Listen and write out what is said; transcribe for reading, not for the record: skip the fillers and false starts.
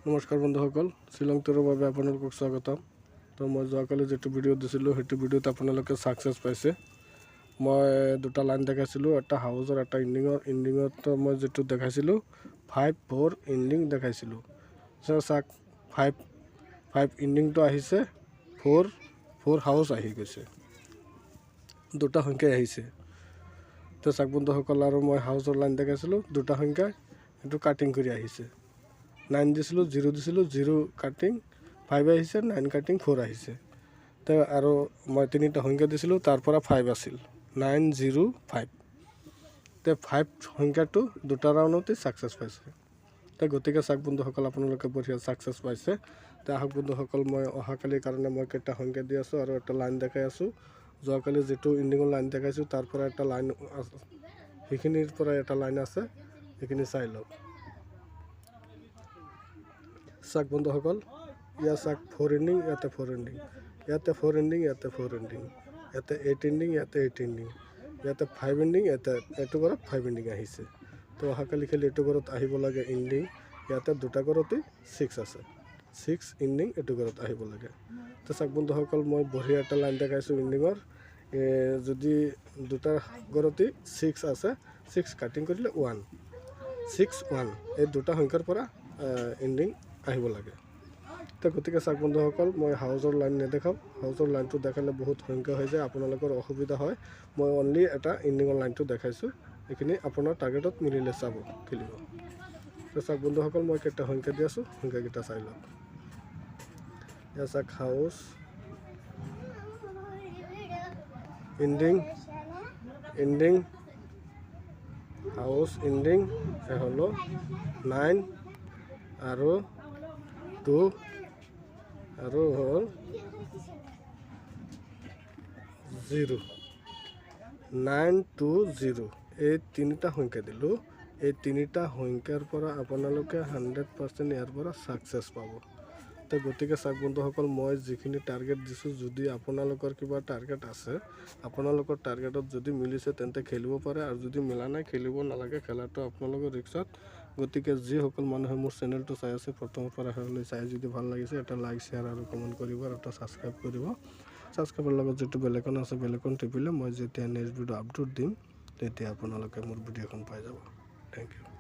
নমস্কাৰ বন্ধুসকল, শ্বিলং টুৰৰ বাবে আপোনালোকক স্বাগতম। তো মই যোৱাকালি যিটো ভিডিঅ' দিছিলোঁ সেইটো ভিডিঅ'ত আপোনালোকে ছাকচেছ পাইছে। মই দুটা লাইন দেখাইছিলোঁ, এটা হাউচৰ এটা ইণ্ডিঙত মই যিটো দেখাইছিলোঁ 5-4 ইণ্ডিং দেখাইছিলোঁ। চাওক 5 ইণ্ডিংটো আহিছে, 4 হাউচ আহি গৈছে, দুটা সংখ্যাই আহিছে। তো চাওক বন্ধুসকল, আৰু মই হাউচৰ লাইন দেখাইছিলোঁ দুটা সংখ্যা, এইটো কাটিং কৰি আহিছে। 9 দিছিলোঁ, 0 দিছিলোঁ, 0 কাটিং 5 আহিছে, 9 কাটিং 4 আহিছে। তো আৰু মই তিনিটা সংখ্যা দিছিলোঁ, তাৰ পৰা 5 আছিল, 9, 0, 5। তো 5 সংখ্যাটো দুটা ৰাউণ্ডতে ছাকচেছ পাইছে। তো গতিকে চাওক বন্ধুসকল, আপোনালোকে বঢ়িয়া ছাকচেছ পাইছে। তো আহক বন্ধুসকল, মই অহাকালিৰ কাৰণে মই কেইটা সংখ্যা দি আছোঁ আৰু এটা লাইন দেখাই আছোঁ। যোৱাকালি যিটো ইণ্ডিঙৰ লাইন দেখাইছোঁ তাৰ পৰা এটা লাইন, সেইখিনিৰ পৰা এটা লাইন আছে, সেইখিনি চাই লওক। চাওক বন্ধুসকল, ইয়াত চাওক 4 ইণ্ডিং, ইয়াতে 4 ইণ্ডিং, ইয়াতে 4 ইণ্ডিং, ইয়াতে 4 ইণ্ডিং, ইয়াতে 8 ইণ্ডিং, ইয়াতে 8 ইণ্ডিং, ইয়াতে 5 ইণ্ডিং, ইয়াতে এইটো ঘৰত 5 ইণ্ডিং আহিছে। তো অহাকালি খালি এইটো ঘৰত আহিব লাগে ইণ্ডিং, ইয়াতে দুটা ঘৰতেই 6 আছে, 6 ইণ্ডিং এইটো ঘৰত আহিব লাগে। তো চাওক বন্ধুসকল, মই বঢ়িয়া এটা লাইন দেখাইছোঁ ইণ্ডিঙৰ। যদি দুটা ঘৰতেই 6 আছে, 6 কাটিং কৰিলে 1, 6, 1 এই দুটা সংখ্যাৰ পৰা ইণ্ডিং আহিব লাগে। তো গতিকে চাওক বন্ধুসকল, মই হাউচৰ লাইন নেদেখাওঁ, হাউচৰ লাইনটো দেখালে বহুত সংখ্যা হৈ যায়, আপোনালোকৰ অসুবিধা হয়। মই অনলি এটা ইণ্ডিঙৰ লাইনটো দেখাইছোঁ, এইখিনি আপোনাৰ টাৰ্গেটত মিলিলে চাব খেলিব। তো চাওক বন্ধুসকল, মই কেইটা সংখ্যা দি আছোঁ, সংখ্যাকেইটা চাই লওক। ইয়াত চাওক হাউচ, ইণ্ডিং, হাউচ, ইণ্ডিং, এ হলো 9 আৰু 2 আৰু হ'ল 0, 9, 2, 0 এই তিনিটা সংখ্যা দিলোঁ। এই তিনিটা সংখ্যাৰ পৰা আপোনালোকে 100% ইয়াৰ পৰা ছাকচেছ পাব। তো গতিকে চাওক বন্ধুসকল, মই যিখিনি টাৰ্গেট দিছোঁ, যদি আপোনালোকৰ কিবা টাৰ্গেট আছে, আপোনালোকৰ টাৰ্গেটত যদি মিলিছে তেন্তে খেলিব পাৰে, আৰু যদি মিলা নাই খেলিব নালাগে, খেলাটো আপোনালোকৰ ৰিক্সত। গতিকে যিসকল মানুহে মোৰ চেনেলটো চাই আছে, প্ৰথমৰ পৰা শেষলৈ চাই যদি ভাল লাগিছে, এটা লাইক, শ্বেয়াৰ আৰু কমেণ্ট কৰিব, আৰু এটা ছাবস্ক্ৰাইব কৰিব। ছাবস্ক্ৰাইবৰ লগত যিটো বেলেকন আছে, বেলেকন টিপিলে মই যেতিয়া নেক্সট ভিডিঅ' আপলোড দিম, তেতিয়া আপোনালোকে মোৰ ভিডিঅ'খন পাই যাব। Thank U.